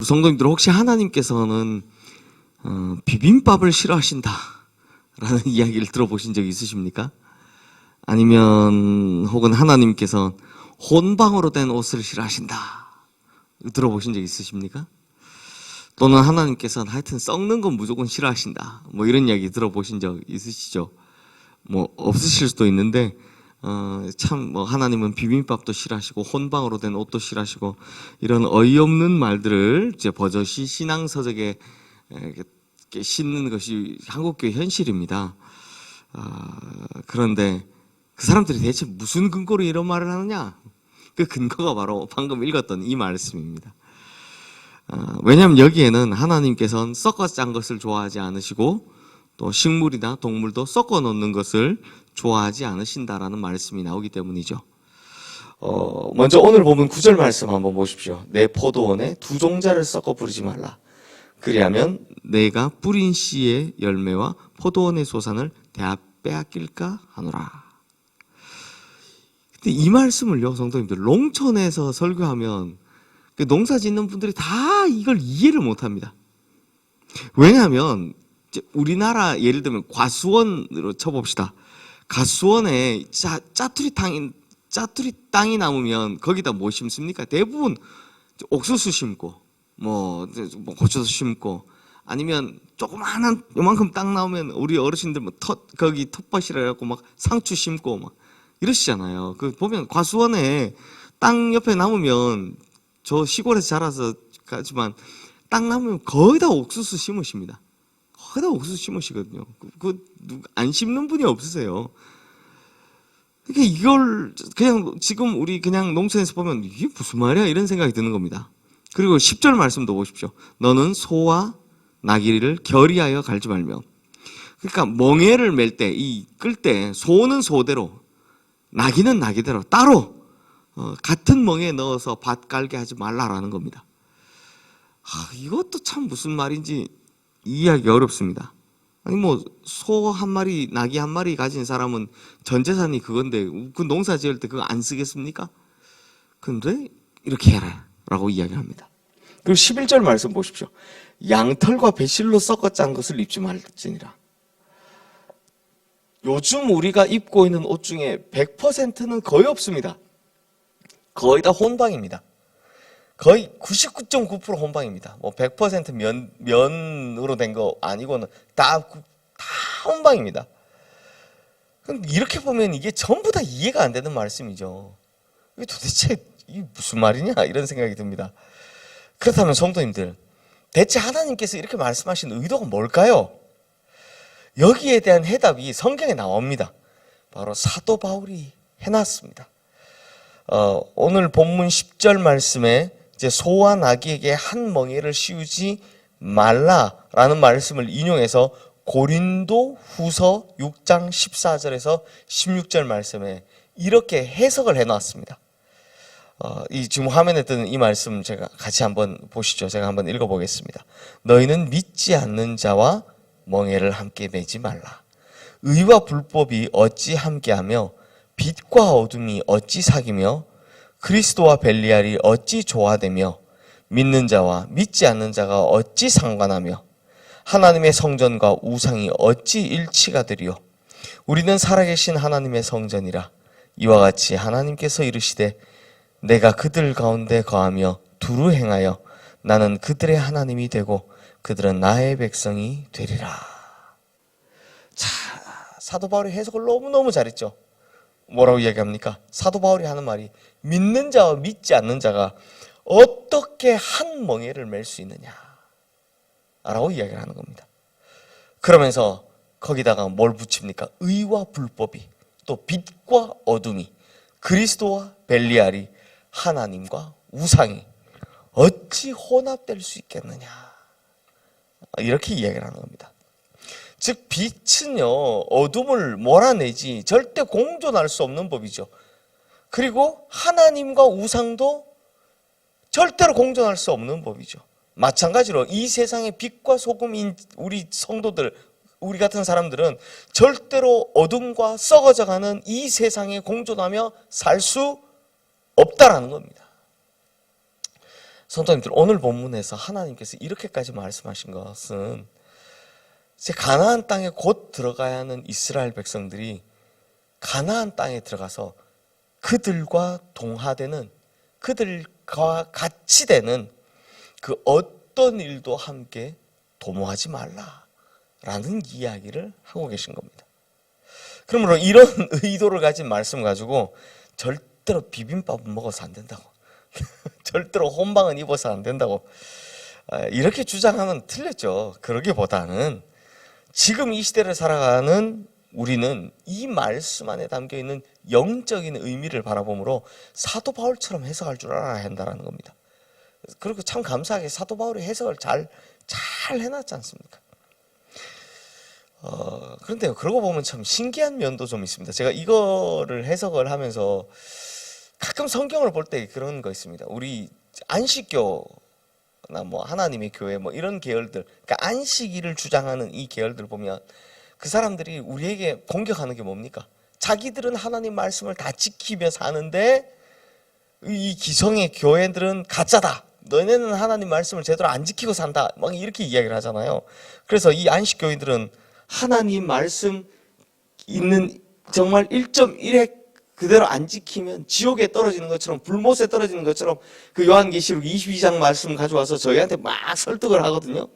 성도님들 혹시 하나님께서는 비빔밥을 싫어하신다 라는 이야기를 들어보신 적 있으십니까? 아니면 혹은 하나님께서 혼방으로 된 옷을 싫어하신다 들어보신 적 있으십니까? 또는 하나님께서는 하여튼 썩는 건 무조건 싫어하신다 뭐 이런 이야기 들어보신 적 있으시죠? 뭐 없으실 수도 있는데 참 뭐 하나님은 비빔밥도 싫어하시고 혼방으로 된 옷도 싫어하시고 이런 어이없는 말들을 이제 버젓이 신앙서적에 이렇게 싣는 것이 한국교회 현실입니다. 그런데 그 사람들이 대체 무슨 근거로 이런 말을 하느냐? 그 근거가 바로 방금 읽었던 이 말씀입니다. 왜냐하면 여기에는 하나님께서는 썩어 짠 것을 좋아하지 않으시고 또 식물이나 동물도 썩어 놓는 것을 좋아하지 않으신다라는 말씀이 나오기 때문이죠. 먼저 오늘 보면 9절 말씀 한번 보십시오. 내 포도원에 두 종자를 썩어 부르지 말라. 그리하면 내가 뿌린 씨의 열매와 포도원의 소산을 다 빼앗길까 하노라. 근데 이 말씀을요, 성도님들, 농촌에서 설교하면 농사 짓는 분들이 다 이걸 이해를 못 합니다. 왜냐하면 우리나라 예를 들면 과수원으로 쳐봅시다. 과수원에 짜투리 땅이 남으면 거기다 뭐 심습니까? 대부분 옥수수 심고 뭐 고추도 심고 아니면 조그마한 요만큼 땅 나오면 우리 어르신들 뭐 거기 텃밭이라 해갖고 막 상추 심고 막 이러시잖아요. 그 보면 과수원에 땅 옆에 남으면 저 시골에서 자라서 가지만 땅 남으면 거의 다 옥수수 심으십니다. 거의 다 옥수수 심으시거든요. 안 심는 분이 없으세요. 그러니까 이걸 그냥 지금 우리 그냥 농촌에서 보면 이게 무슨 말이야 이런 생각이 드는 겁니다. 그리고 10절 말씀도 보십시오. 너는 소와 나귀를 결의하여 갈지 말며. 그러니까 멍에를 맬 때, 끌 때 소는 소대로 나귀는 나귀대로 따로 같은 멍에 넣어서 밭 깔게 하지 말라라는 겁니다. 이것도 참 무슨 말인지 이해하기 어렵습니다. 아니 뭐 소 한 마리, 나귀 한 마리 가진 사람은 전 재산이 그건데 그 농사 지을 때 그거 안 쓰겠습니까? 근데 이렇게 해라 라고 이야기를 합니다. 그리고 11절 말씀 보십시오. 양털과 배실로 썩어 짠 것을 입지 말지니라. 요즘 우리가 입고 있는 옷 중에 100%는 거의 없습니다. 거의 다 혼방입니다. 거의 99.9% 혼방입니다. 뭐 100% 면으로 된 거 아니고는 다 혼방입니다. 그럼 이렇게 보면 이게 전부 다 이해가 안 되는 말씀이죠. 이게 도대체 이게 무슨 말이냐 이런 생각이 듭니다. 그렇다면 성도님들, 대체 하나님께서 이렇게 말씀하신 의도가 뭘까요? 여기에 대한 해답이 성경에 나옵니다. 바로 사도 바울이 해놨습니다. 오늘 본문 10절 말씀에 이제 소와 나귀에게 한 멍에를 씌우지 말라라는 말씀을 인용해서 고린도 후서 6장 14절에서 16절 말씀에 이렇게 해석을 해놨습니다. 이 지금 화면에 뜨는 이 말씀 제가 같이 한번 보시죠. 제가 한번 읽어보겠습니다. 너희는 믿지 않는 자와 멍에를 함께 매지 말라. 의와 불법이 어찌 함께하며 빛과 어둠이 어찌 사귀며 그리스도와 벨리알이 어찌 조화되며 믿는 자와 믿지 않는 자가 어찌 상관하며 하나님의 성전과 우상이 어찌 일치가 되리요. 우리는 살아계신 하나님의 성전이라. 이와 같이 하나님께서 이르시되 내가 그들 가운데 거하며 두루 행하여 나는 그들의 하나님이 되고 그들은 나의 백성이 되리라. 자, 사도 바울이 해석을 너무너무 잘했죠. 뭐라고 이야기합니까? 사도 바울이 하는 말이 믿는 자와 믿지 않는 자가 어떻게 한 멍에를 맬 수 있느냐 라고 이야기를 하는 겁니다. 그러면서 거기다가 뭘 붙입니까? 의와 불법이, 또 빛과 어둠이, 그리스도와 벨리알이, 하나님과 우상이 어찌 혼합될 수 있겠느냐 이렇게 이야기를 하는 겁니다. 즉 빛은요 어둠을 몰아내지 절대 공존할 수 없는 법이죠. 그리고 하나님과 우상도 절대로 공존할 수 없는 법이죠. 마찬가지로 이 세상의 빛과 소금인 우리 성도들, 우리 같은 사람들은 절대로 어둠과 썩어져가는 이 세상에 공존하며 살 수 없다라는 겁니다. 성도님들, 오늘 본문에서 하나님께서 이렇게까지 말씀하신 것은 이제 가나안 땅에 곧 들어가야 하는 이스라엘 백성들이 가나안 땅에 들어가서 그들과 동화되는, 그들과 같이 되는 그 어떤 일도 함께 도모하지 말라라는 이야기를 하고 계신 겁니다. 그러므로 이런 의도를 가진 말씀 가지고 절대로 비빔밥은 먹어서 안 된다고, 절대로 혼방은 입어서 안 된다고 이렇게 주장하면 틀렸죠. 그러기보다는 지금 이 시대를 살아가는 우리는 이 말씀 안에 담겨있는 영적인 의미를 바라보므로 사도 바울처럼 해석할 줄 알아야 한다는 겁니다. 그리고 참 감사하게 사도 바울이 해석을 잘 해놨지 않습니까? 그런데요, 그러고 보면 참 신기한 면도 좀 있습니다. 제가 이거를 해석을 하면서 가끔 성경을 볼 때 그런 거 있습니다. 우리 안식교나 뭐 하나님의 교회 뭐 이런 계열들, 그러니까 안식일을 주장하는 이 계열들 보면 그 사람들이 우리에게 공격하는 게 뭡니까? 자기들은 하나님 말씀을 다 지키며 사는데 이 기성의 교회들은 가짜다. 너네는 하나님 말씀을 제대로 안 지키고 산다. 막 이렇게 이야기를 하잖아요. 그래서 이 안식교인들은 하나님 말씀 있는 정말 1.1획 그대로 안 지키면 지옥에 떨어지는 것처럼, 불못에 떨어지는 것처럼 그 요한계시록 22장 말씀 가져와서 저희한테 막 설득을 하거든요.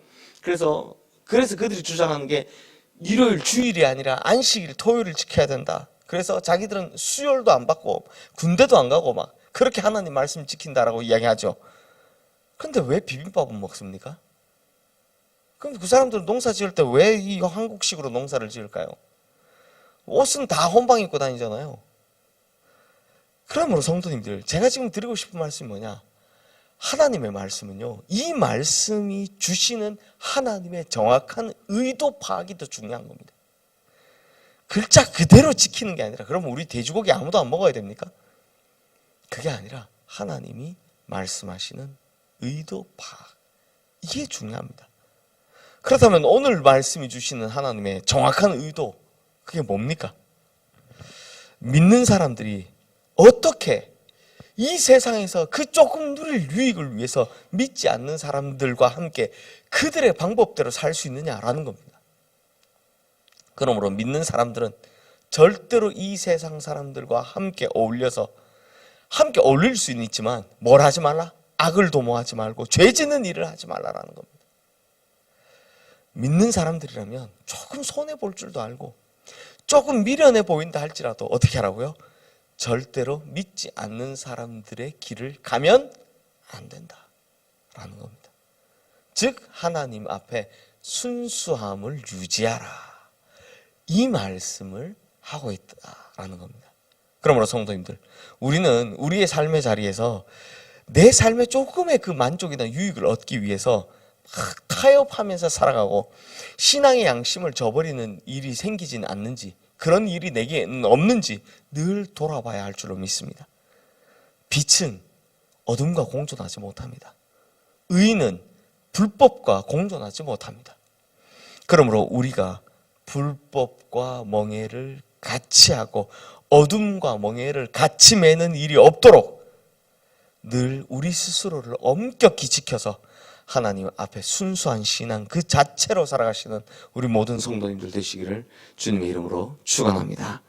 그래서 그들이 주장하는 게 일요일 주일이 아니라 안식일 토요일을 지켜야 된다. 그래서 자기들은 수요일도 안 받고 군대도 안 가고 막 그렇게 하나님 말씀 지킨다라고 이야기하죠. 근데 왜 비빔밥은 먹습니까? 그럼 그 사람들은 농사 지을 때 왜 이 한국식으로 농사를 지을까요? 옷은 다 혼방 입고 다니잖아요. 그러므로 성도님들, 제가 지금 드리고 싶은 말씀이 뭐냐? 하나님의 말씀은요, 이 말씀이 주시는 하나님의 정확한 의도 파악이 더 중요한 겁니다. 글자 그대로 지키는 게 아니라, 그러면 우리 돼지고기 아무도 안 먹어야 됩니까? 그게 아니라 하나님이 말씀하시는 의도 파악, 이게 중요합니다. 그렇다면 오늘 말씀이 주시는 하나님의 정확한 의도, 그게 뭡니까? 믿는 사람들이 어떻게 이 세상에서 그 조금 누릴 유익을 위해서 믿지 않는 사람들과 함께 그들의 방법대로 살 수 있느냐라는 겁니다. 그러므로 믿는 사람들은 절대로 이 세상 사람들과 함께 어울려서, 함께 어울릴 수는 있지만 뭘 하지 말라? 악을 도모하지 말고 죄 짓는 일을 하지 말라라는 겁니다. 믿는 사람들이라면 조금 손해볼 줄도 알고 조금 미련해 보인다 할지라도 어떻게 하라고요? 절대로 믿지 않는 사람들의 길을 가면 안 된다라는 겁니다. 즉 하나님 앞에 순수함을 유지하라, 이 말씀을 하고 있다라는 겁니다. 그러므로 성도님들, 우리는 우리의 삶의 자리에서 내 삶에 조금의 그 만족이나 유익을 얻기 위해서 막 타협하면서 살아가고 신앙의 양심을 저버리는 일이 생기진 않는지, 그런 일이 내게는 없는지 늘 돌아봐야 할 줄로 믿습니다. 빛은 어둠과 공존하지 못합니다. 의는 불법과 공존하지 못합니다. 그러므로 우리가 불법과 멍에를 같이 하고 어둠과 멍에를 같이 매는 일이 없도록 늘 우리 스스로를 엄격히 지켜서 하나님 앞에 순수한 신앙 그 자체로 살아가시는 우리 모든 성도님들 되시기를 주님의 이름으로 축원합니다.